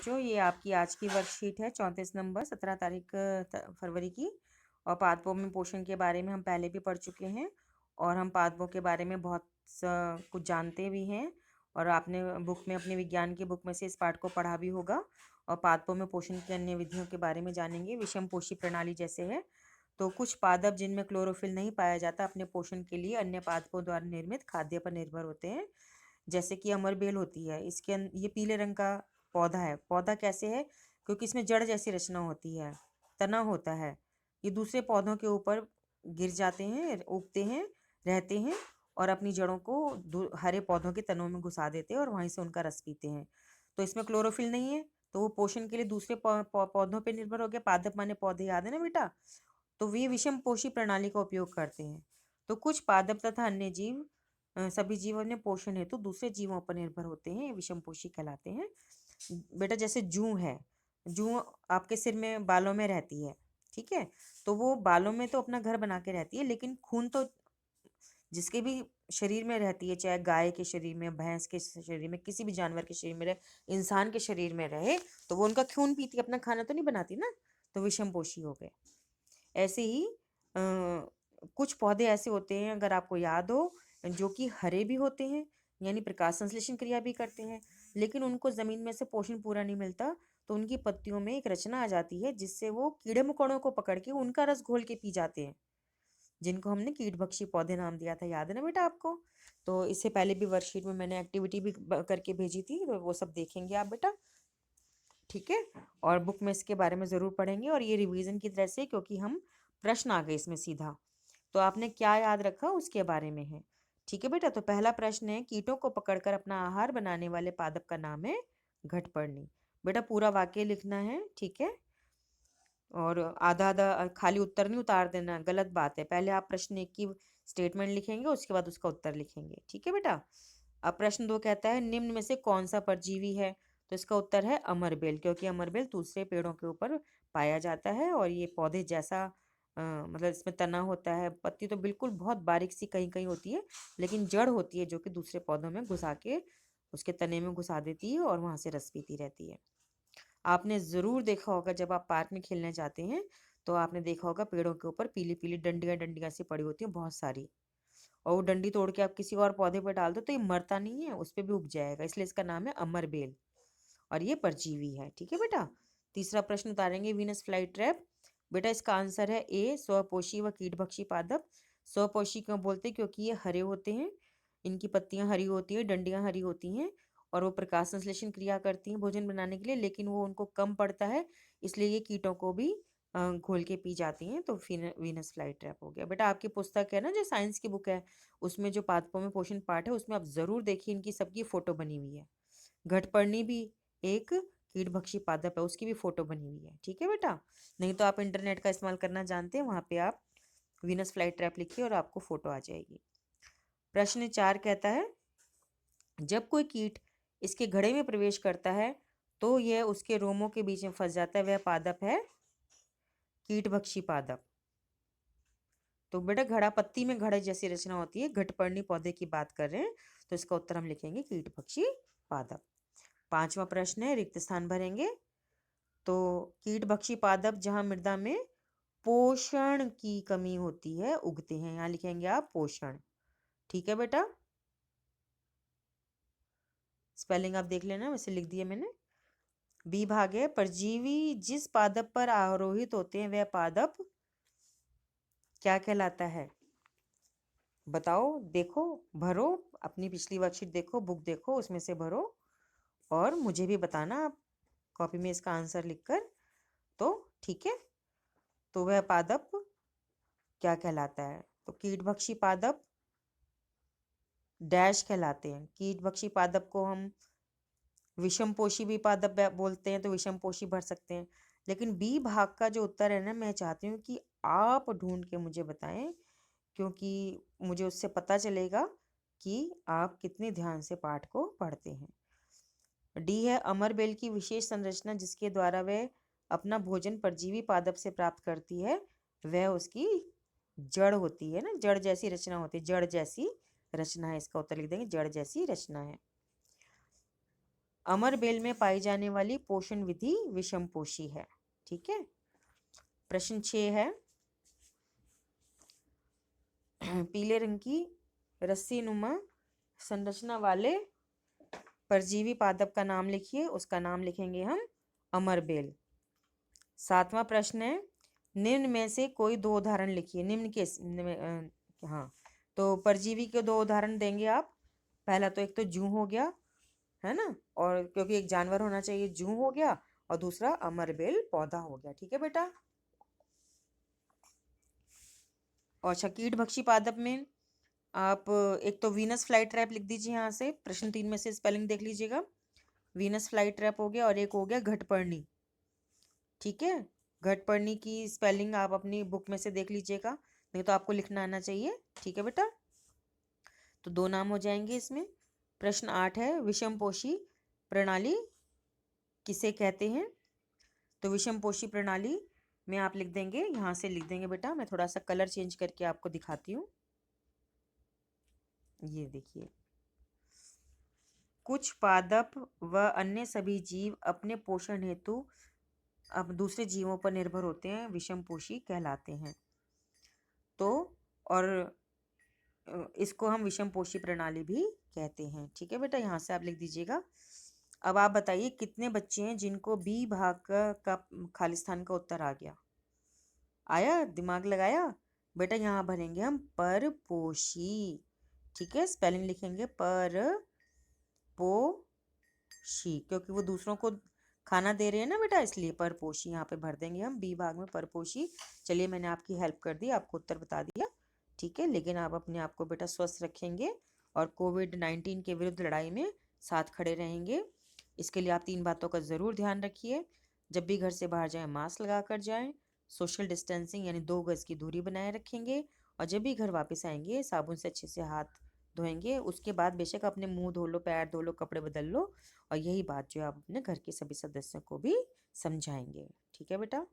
बच्चों, ये आपकी आज की वर्कशीट है 34 नंबर 17 तारीख फरवरी की। और पादपों में पोषण के बारे में हम पहले भी पढ़ चुके हैं और हम पादपों के बारे में बहुत कुछ जानते भी हैं। और आपने बुक में, अपने विज्ञान की बुक में से इस पाठ को पढ़ा भी होगा। और पादपों में पोषण की अन्य विधियों के बारे में जानेंगे। विषम पोषी प्रणाली जैसे है, तो कुछ पादप जिनमें क्लोरोफिल नहीं पाया जाता अपने पोषण के लिए अन्य पादपों द्वारा निर्मित खाद्य पर निर्भर होते हैं। जैसे कि अमरबेल होती है, ये पीले रंग का पौधा है। पौधा कैसे है? क्योंकि इसमें जड़ जैसी रचना होती है, तना होता है। ये दूसरे पौधों के ऊपर गिर जाते हैं, उगते हैं, रहते हैं और अपनी जड़ों को हरे पौधों के तनों में घुसा देते हैं और वहीं से उनका रस पीते हैं। तो इसमें क्लोरोफिल नहीं है, तो वो पोषण के लिए दूसरे पौधों पर निर्भर हो गया। पादप माने पौधे, याद है ना बेटा? तो वे विषम पोषी प्रणाली का उपयोग करते हैं। तो कुछ पादप तथा अन्य जीव, सभी जीव अपने पोषण हेतु दूसरे जीवों पर निर्भर होते हैं, ये विषम पोषी कहलाते हैं। बेटा जैसे जूं है, जूं आपके सिर में, बालों में रहती है, ठीक है? तो वो बालों में तो अपना घर बना के रहती है, लेकिन खून तो जिसके भी शरीर में रहती है, चाहे गाय के शरीर में, भैंस के शरीर में, किसी भी जानवर के शरीर में रहे, इंसान के शरीर में रहे, तो वो उनका खून पीती है, अपना खाना तो नहीं बनाती ना। तो विषम पोषी हो गए। ऐसे ही कुछ पौधे ऐसे होते हैं, अगर आपको याद हो, जो कि हरे भी होते हैं, यानी प्रकाश संश्लेषण क्रिया भी करते हैं, लेकिन उनको जमीन में से पोषण पूरा नहीं मिलता। तो उनकी पत्तियों में एक रचना आ जाती है जिससे वो कीड़े मकोड़ों को पकड़ के उनका रस घोल के पी जाते हैं, जिनको हमने कीटभक्षी पौधे नाम दिया था। याद है ना बेटा आपको? तो इससे पहले भी वर्कशीट में मैंने एक्टिविटी भी करके भेजी थी, तो वो सब देखेंगे आप बेटा, ठीक है? और बुक में इसके बारे में ज़रूर पढ़ेंगे और ये रिवीजन की तरह से, क्योंकि हम प्रश्न आ गए इसमें सीधा, तो आपने क्या याद रखा उसके बारे में है। ठीक है बेटा? तो पहला प्रश्न है, कीटों को पकड़कर अपना आहार बनाने वाले पादप का नाम है घटपर्णी। बेटा पूरा वाक्य लिखना है, ठीक है? और आधा आधा खाली उत्तर नहीं उतार देना, गलत बात है। पहले आप प्रश्न एक की स्टेटमेंट लिखेंगे, उसके बाद उसका उत्तर लिखेंगे, ठीक है बेटा? अब प्रश्न 2 कहता है, निम्न में से कौन सा परजीवी है? तो इसका उत्तर है अमरबेल, क्योंकि अमरबेल दूसरे पेड़ों के ऊपर पाया जाता है और ये पौधे जैसा मतलब इसमें तना होता है। पत्ती तो बिल्कुल बहुत बारीक सी कहीं कहीं होती है, लेकिन जड़ होती है जो कि दूसरे पौधों में घुसा के उसके तने में घुसा देती है और वहां से रस पीती रहती है। आपने ज़रूर देखा होगा, जब आप पार्क में खेलने जाते हैं तो आपने देखा होगा पेड़ों के ऊपर पीली पीली डंडियां डंडियां सी पड़ी होती हैं बहुत सारी, और वो डंडी तोड़ के आप किसी और पौधे पर डाल दो तो ये मरता नहीं है, उस पर भी उग जाएगा, इसलिए इसका नाम है अमरबेल और ये परजीवी है। ठीक है बेटा? तीसरा प्रश्न उतारेंगे, वीनस फ्लाई ट्रैप। बेटा इसका आंसर है ए, स्वपोषी व कीटभक्षी पादप। स्वपोषी क्यों बोलते हैं? क्योंकि ये हरे होते हैं, इनकी पत्तियां हरी होती हैं, डंडियां हरी होती हैं और वो प्रकाश संश्लेषण क्रिया करती हैं भोजन बनाने के लिए, लेकिन वो उनको कम पड़ता है, इसलिए ये कीटों को भी घोल के पी जाती हैं। तो फिर वीनस फ्लाई ट्रैप हो गया। बेटा आपकी पुस्तक है ना, जो साइंस की बुक है, उसमें जो पादपों में पोषण पाठ है, उसमें आप जरूर देखिए, इनकी सबकी फोटो बनी हुई है। घटपर्णी भी एक कीटभक्षी पादप है, उसकी भी फोटो बनी हुई है। ठीक है बेटा? नहीं तो आप इंटरनेट का इस्तेमाल करना जानते हैं, वहाँ पे आप वीनस फ्लाई ट्रैप लिखिए और आपको फोटो आ जाएगी। प्रश्न 4 कहता है, जब कोई कीट इसके घड़े में प्रवेश करता है तो यह उसके रोमों के बीच में फंस जाता है, वह पादप है कीटभक्षी पादप। तो बेटा घड़ा, पत्ती में घड़े जैसी रचना होती है, घटपर्णी पौधे की बात कर रहे हैं, तो इसका उत्तर हम लिखेंगे कीटभक्षी पादप। पांचवा प्रश्न है, रिक्त स्थान भरेंगे। तो कीटभक्षी पादप जहां मृदा में पोषण की कमी होती है उगते हैं, यहाँ लिखेंगे आप पोषण। ठीक है बेटा? स्पेलिंग आप देख लेना, वैसे लिख दिया मैंने। बी भाग है, परजीवी जिस पादप पर आरोहित होते हैं वह पादप क्या कहलाता है? बताओ, देखो, भरो, अपनी पिछली वर्कशीट देखो, बुक देखो, उसमें से भरो और मुझे भी बताना आप कॉपी में इसका आंसर लिखकर। तो ठीक है, तो वह पादप क्या कहलाता है? तो कीटभक्षी पादप डैश कहलाते हैं। कीटभक्षी पादप को हम विषमपोषी भी पादप बोलते हैं, तो विषमपोषी भर सकते हैं। लेकिन बी भाग का जो उत्तर है ना, मैं चाहती हूँ कि आप ढूंढ के मुझे बताएं, क्योंकि मुझे उससे पता चलेगा कि आप कितने ध्यान से पाठ को पढ़ते हैं। डी है, अमरबेल की विशेष संरचना जिसके द्वारा वह अपना भोजन परजीवी पादप से प्राप्त करती है, वह उसकी जड़ होती है ना, जड़ जैसी रचना होती है, जड़ जैसी रचना है, इसका उत्तर लिख देंगे, जड़ जैसी रचना है। अमरबेल में पाई जाने वाली पोषण विधि विषमपोषी है। ठीक है। प्रश्न 6 है पीले रंग की रस्सी नुमा संरचना वाले परजीवी पादप का नाम लिखिए। उसका नाम लिखेंगे हम अमरबेल। 7वां प्रश्न है निम्न में से कोई दो उदाहरण लिखिए। निम्न के हाँ, तो परजीवी के दो उदाहरण देंगे आप। पहला तो एक तो जूं हो गया, है ना, और क्योंकि एक जानवर होना चाहिए, जूं हो गया, और दूसरा अमरबेल पौधा हो गया। ठीक है बेटा। और कीट भक्षी पादप में आप एक तो वीनस फ्लाई ट्रैप लिख दीजिए यहाँ से। प्रश्न 3 में से स्पेलिंग देख लीजिएगा। वीनस फ्लाई ट्रैप हो गया, और एक हो गया घटपर्णी। ठीक है। घटपर्णी की स्पेलिंग आप अपनी बुक में से देख लीजिएगा, नहीं तो आपको लिखना आना चाहिए। ठीक है बेटा। तो दो नाम हो जाएंगे इसमें। प्रश्न 8 है विषमपोषी प्रणाली किसे कहते हैं। तो विषमपोषी प्रणाली में आप लिख देंगे, यहाँ से लिख देंगे बेटा। मैं थोड़ा सा कलर चेंज करके आपको दिखाती हूँ। ये देखिए, कुछ पादप व अन्य सभी जीव अपने पोषण हेतु अब दूसरे जीवों पर निर्भर होते हैं, विषमपोषी कहलाते हैं। तो और इसको हम विषमपोषी प्रणाली भी कहते हैं। ठीक है बेटा, यहाँ से आप लिख दीजिएगा। अब आप बताइए कितने बच्चे हैं जिनको बी भाग का खालिस्तान का उत्तर आ गया। आया, दिमाग लगाया बेटा। यहाँ भरेंगे हम परपोषी। ठीक है, स्पेलिंग लिखेंगे परपोषी, क्योंकि वो दूसरों को खाना दे रहे हैं ना बेटा, इसलिए परपोषी यहाँ पे भर देंगे हम बी भाग में परपोषी। चलिए, मैंने आपकी हेल्प कर दी, आपको उत्तर बता दिया। ठीक है, लेकिन आप अपने आप को बेटा स्वस्थ रखेंगे और कोविड-19 के विरुद्ध लड़ाई में साथ खड़े रहेंगे। इसके लिए आप 3 बातों का ज़रूर ध्यान रखिए। जब भी घर से बाहर जाएं मास्क लगा कर जाएं, सोशल डिस्टेंसिंग यानी 2 गज की दूरी बनाए रखेंगे, और जब भी घर वापस आएंगे साबुन से अच्छे से हाथ धोएंगे। उसके बाद बेशक अपने मुंह धो लो, पैर धो लो, कपड़े बदल लो, और यही बात जो है आप अपने घर के सभी सदस्यों को भी समझाएंगे। ठीक है बेटा।